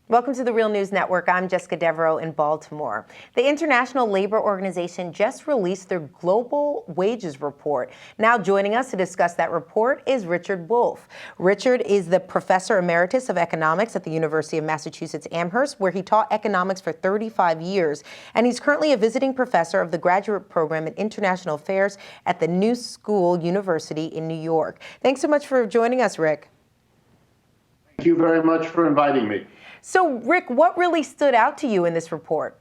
Welcome to the Real News Network. I'm Jessica Devereaux in Baltimore. The International Labor Organization just released their Global Wages Report. Now joining us to discuss that report is Richard Wolff. Richard is the Professor Emeritus of Economics at the University of Massachusetts Amherst, where he taught economics for 35 years. And he's currently a visiting professor of the graduate program in international affairs at the New School University in New York. Thanks so much for joining us, Rick. Thank you very much for inviting me. So, Rick, what really stood out to you in this report?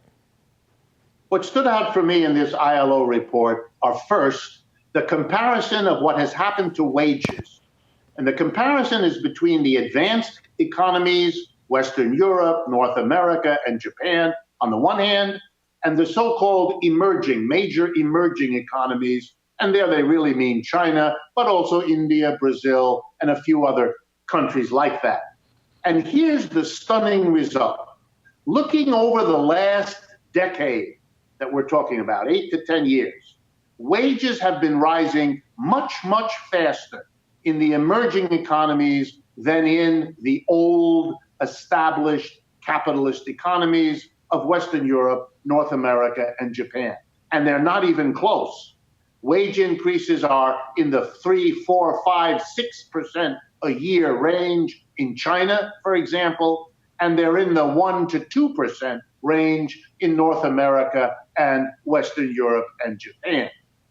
What stood out for me in this ILO report are first, the comparison of what has happened to wages. And the comparison is between the advanced economies, Western Europe, North America, and Japan on the one hand, and the so-called major emerging economies. And there they really mean China, but also India, Brazil, and a few other countries like that. And here's the stunning result. Looking over the last decade that we're talking about, 8 to 10 years, wages have been rising much, much faster in the emerging economies than in the old, established capitalist economies of Western Europe, North America, and Japan. And they're not even close. Wage increases are in the 3, 4, 5, 6% a year range in China, for example, and they're in the 1 to 2% range in North America and Western Europe and Japan.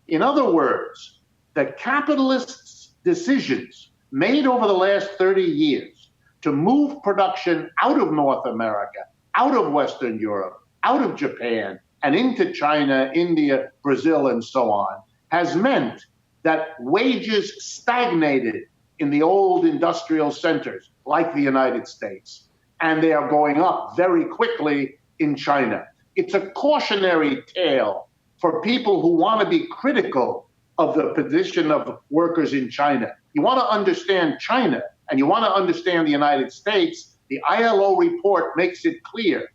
In other words, the capitalists' decisions made over the last 30 years to move production out of North America, out of Western Europe, out of Japan, and into China, India, Brazil, and so on, has meant that wages stagnated in the old industrial centers like the United States, and they are going up very quickly in China. It's a cautionary tale for people who want to be critical of the position of workers in China. You want to understand China and you want to understand the United States, the ILO report makes it clear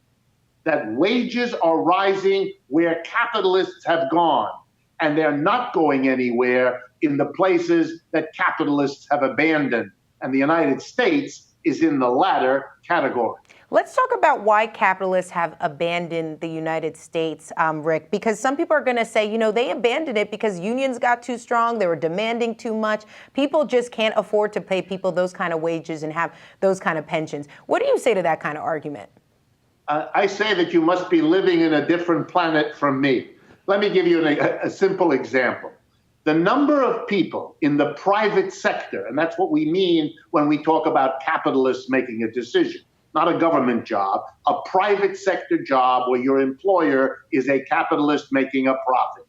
that wages are rising where capitalists have gone, and they're not going anywhere in the places that capitalists have abandoned. And the United States is in the latter category. Let's talk about why capitalists have abandoned the United States, Rick, because some people are going to say, they abandoned it because unions got too strong. They were demanding too much. People just can't afford to pay people those kind of wages and have those kind of pensions. What do you say to that kind of argument? I say that you must be living in a different planet from me. Let me give you a simple example. The number of people in the private sector, and that's what we mean when we talk about capitalists making a decision, not a government job, a private sector job where your employer is a capitalist making a profit.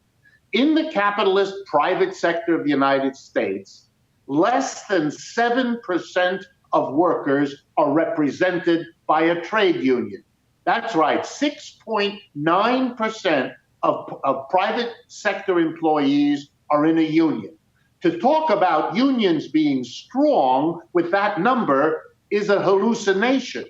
In the capitalist private sector of the United States, less than 7% of workers are represented by a trade union. That's right, 6.9% of private sector employees are in a union. To talk about unions being strong with that number is a hallucination.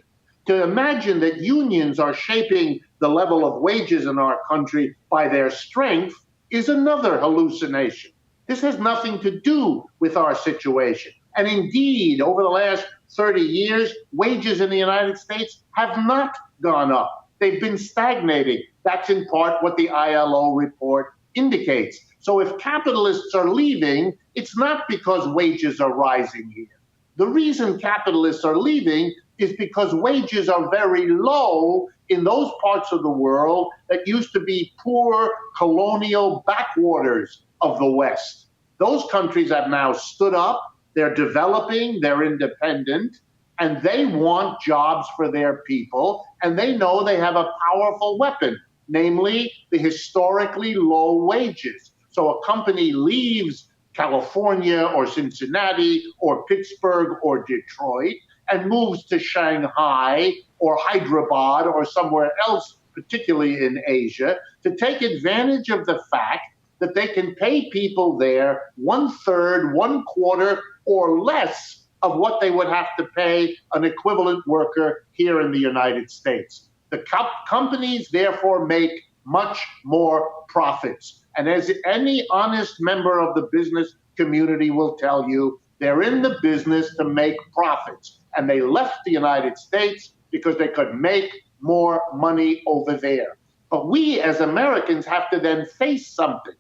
To imagine that unions are shaping the level of wages in our country by their strength is another hallucination. This has nothing to do with our situation. And indeed, over the last 30 years, wages in the United States have not gone up. They've been stagnating. That's in part what the ILO report indicates. So if capitalists are leaving, it's not because wages are rising here. The reason capitalists are leaving is because wages are very low in those parts of the world that used to be poor colonial backwaters of the West. Those countries have now stood up, they're developing, they're independent, and they want jobs for their people, and they know they have a powerful weapon, namely the historically low wages. So a company leaves California or Cincinnati or Pittsburgh or Detroit and moves to Shanghai or Hyderabad or somewhere else, particularly in Asia, to take advantage of the fact that they can pay people there 1/3, 1/4, or less of what they would have to pay an equivalent worker here in the United States. The companies therefore make much more profits. And as any honest member of the business community will tell you, they're in the business to make profits. And they left the United States because they could make more money over there. But we as Americans have to then face something.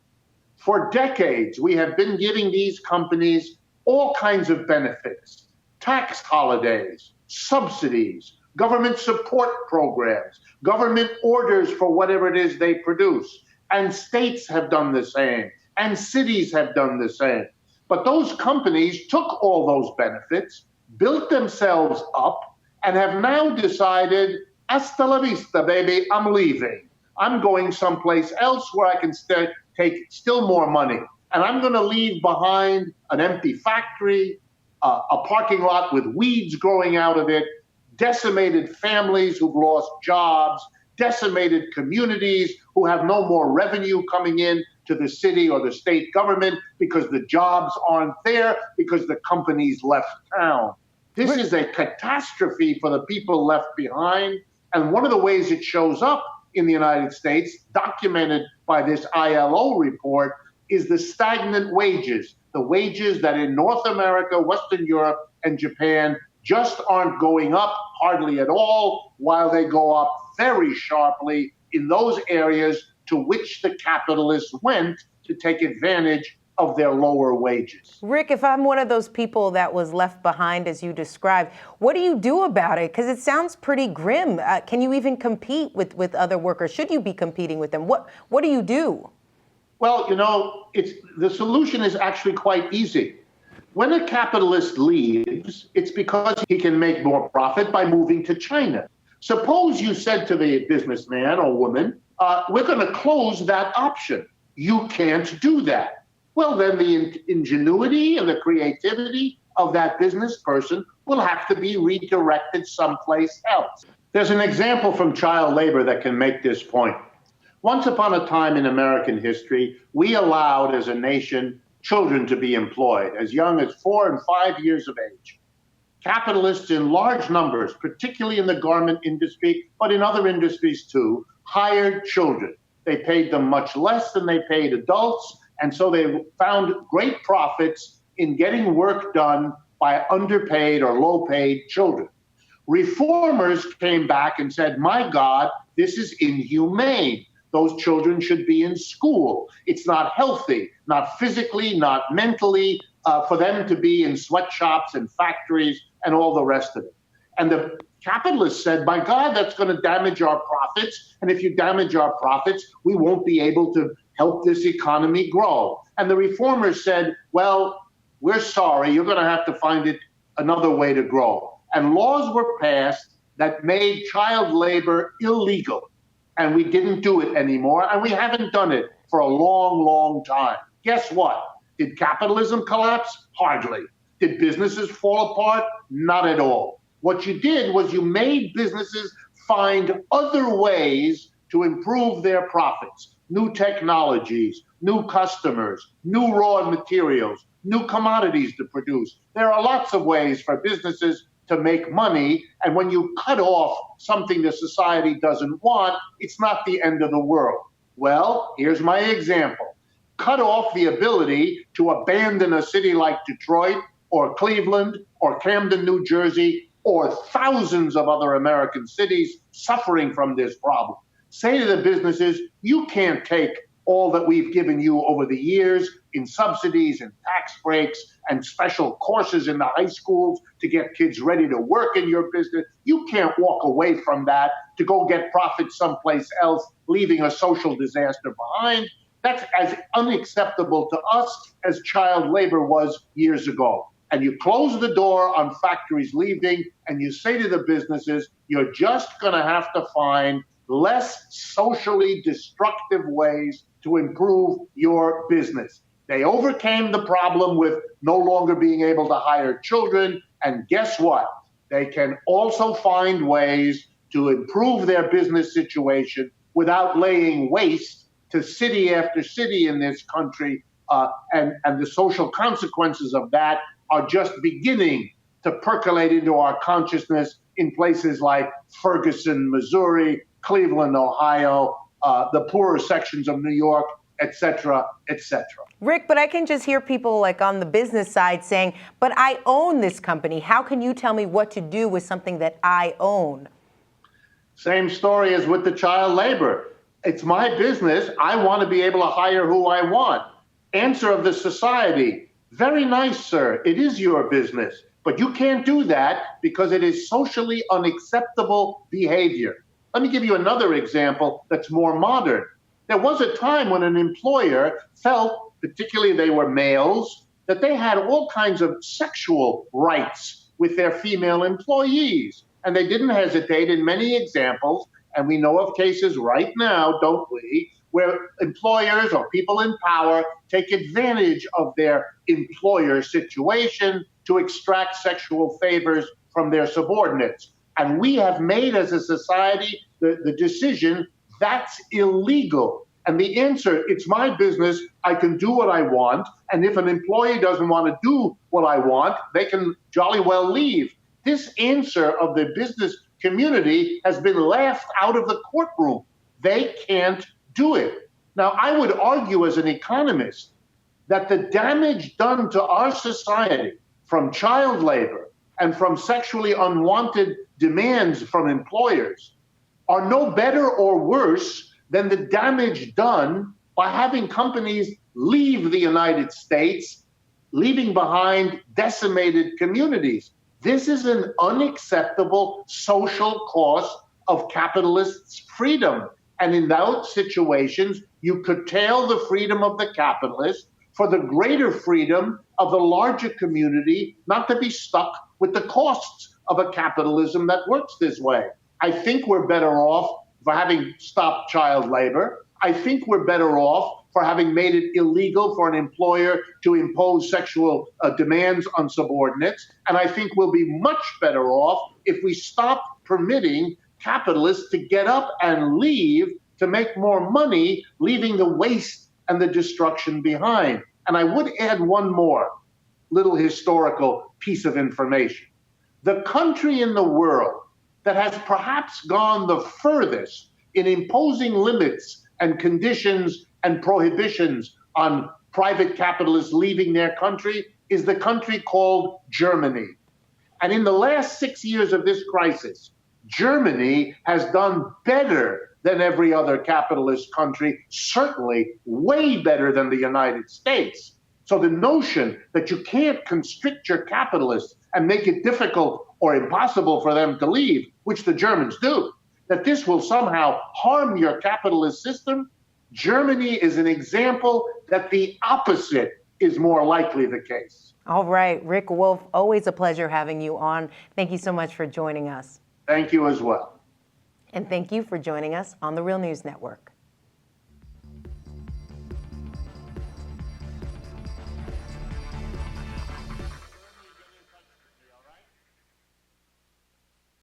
For decades, we have been giving these companies all kinds of benefits, tax holidays, subsidies, government support programs, government orders for whatever it is they produce. And states have done the same, and cities have done the same. But those companies took all those benefits, built themselves up, and have now decided, hasta la vista, baby, I'm leaving. I'm going someplace else where I can take still more money. And I'm going to leave behind an empty factory, a parking lot with weeds growing out of it, decimated families who've lost jobs, decimated communities who have no more revenue coming in to the city or the state government because the jobs aren't there because the companies left town. This is a catastrophe for the people left behind. And one of the ways it shows up in the United States, documented by this ILO report, is the stagnant wages, the wages that in North America, Western Europe, and Japan just aren't going up hardly at all, while they go up very sharply in those areas to which the capitalists went to take advantage of their lower wages. Rick, if I'm one of those people that was left behind, as you described, what do you do about it? Because it sounds pretty grim. Can you even compete with other workers? Should you be competing with them? What do you do? Well, the solution is actually quite easy. When a capitalist leaves, it's because he can make more profit by moving to China. Suppose you said to the businessman or woman, we're going to close that option. You can't do that. Well, then the ingenuity and the creativity of that business person will have to be redirected someplace else. There's an example from child labor that can make this point. Once upon a time in American history, we allowed as a nation children to be employed as young as 4 and 5 years of age. Capitalists in large numbers, particularly in the garment industry, but in other industries too, hired children. They paid them much less than they paid adults, and so they found great profits in getting work done by underpaid or low-paid children. Reformers came back and said, my God, this is inhumane. Those children should be in school. It's not healthy, not physically, not mentally, for them to be in sweatshops and factories and all the rest of it. And the capitalists said, my God, that's going to damage our profits. And if you damage our profits, we won't be able to help this economy grow. And the reformers said, well, we're sorry, you're going to have to find it another way to grow. And laws were passed that made child labor illegal. And we didn't do it anymore. And we haven't done it for a long, long time. Guess what? Did capitalism collapse? Hardly. Did businesses fall apart? Not at all. What you did was you made businesses find other ways to improve their profits. New technologies, new customers, new raw materials, new commodities to produce. There are lots of ways for businesses to make money, and when you cut off something the society doesn't want, it's not the end of the world. Well, here's my example. Cut off the ability to abandon a city like Detroit or Cleveland or Camden, New Jersey, or thousands of other American cities suffering from this problem. Say to the businesses, you can't take all that we've given you over the years in subsidies and tax breaks and special courses in the high schools to get kids ready to work in your business. You can't walk away from that to go get profit someplace else, leaving a social disaster behind. That's as unacceptable to us as child labor was years ago. And you close the door on factories leaving, and you say to the businesses, you're just going to have to find less socially destructive ways to improve your business. They overcame the problem with no longer being able to hire children. And guess what? They can also find ways to improve their business situation without laying waste to city after city in this country. And the social consequences of that are just beginning to percolate into our consciousness in places like Ferguson, Missouri, Cleveland, Ohio, the poorer sections of New York, et cetera, et cetera. Rick, but I can just hear people like on the business side saying, but I own this company. How can you tell me what to do with something that I own? Same story as with the child labor. It's my business. I want to be able to hire who I want. Answer of the society, very nice, sir. It is your business. But you can't do that because it is socially unacceptable behavior. Let me give you another example that's more modern. There was a time when an employer felt, particularly they were males, that they had all kinds of sexual rights with their female employees. And they didn't hesitate in many examples, and we know of cases right now, don't we, where employers or people in power take advantage of their employer situation to extract sexual favors from their subordinates. And we have made as a society the decision that's illegal. And the answer, it's my business, I can do what I want, and if an employee doesn't want to do what I want, they can jolly well leave. This answer of the business community has been laughed out of the courtroom. They can't do it. Now, I would argue as an economist that the damage done to our society from child labor and from sexually unwanted demands from employers are no better or worse than the damage done by having companies leave the United States, leaving behind decimated communities. This is an unacceptable social cost of capitalists' freedom. And in those situations, you curtail the freedom of the capitalist for the greater freedom of the larger community not to be stuck with the costs of a capitalism that works this way. I think we're better off for having stopped child labor. I think we're better off for having made it illegal for an employer to impose sexual demands on subordinates. And I think we'll be much better off if we stop permitting capitalists to get up and leave to make more money, leaving the waste and the destruction behind. And I would add one more little historical piece of information. The country in the world that has perhaps gone the furthest in imposing limits and conditions and prohibitions on private capitalists leaving their country is the country called Germany. And in the last 6 years of this crisis, Germany has done better than every other capitalist country, certainly way better than the United States. So the notion that you can't constrict your capitalists and make it difficult or impossible for them to leave, which the Germans do, that this will somehow harm your capitalist system, Germany is an example that the opposite is more likely the case. All right, Rick Wolff, always a pleasure having you on. Thank you so much for joining us. Thank you as well. And thank you for joining us on the Real News Network.